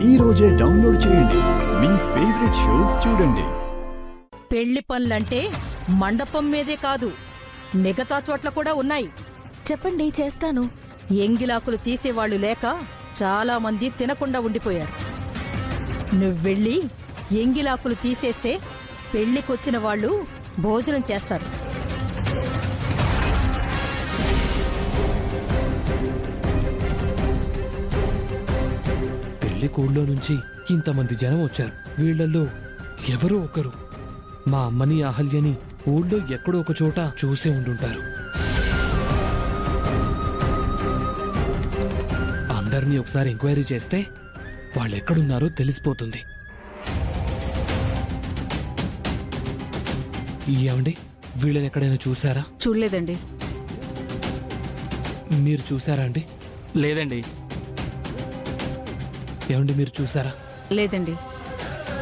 ఈ రోజే డౌన్లోడ్ చేయండి. మీ ఫేవరెట్ షోస్ చూడండి. పెళ్లి పనులంటే మండపం మీదే కాదు, మిగతా చోట్ల కూడా ఉన్నాయి. చెప్పండి, చేస్తాను. ఎంగిలాకులు తీసేవాళ్లు లేక చాలా మంది తినకుండా ఉండిపోయారు. నువ్వెళ్ళి ఎంగిలాకులు తీసేస్తే పెళ్లికొచ్చిన వాళ్ళు భోజనం చేస్తారు. పెళ్లి కూళ్ళో నుంచి ఇంతమంది జనం వచ్చారు. వీళ్లలో ఎవరో ఒకరు మా అమ్మని అహల్యని ఊళ్ళో ఎక్కడో ఒక చోట చూసే ఉండుంటారు. అందరినీ ఒకసారి ఎంక్వైరీ చేస్తే వాళ్ళెక్కడున్నారో తెలిసిపోతుంది. ఏమండి, వీళ్ళని ఎక్కడైనా చూసారా? చూడలేదండి. మీరు చూసారా అండి? లేదండి. ఏమండి, మీరు చూసారా? లేదండి.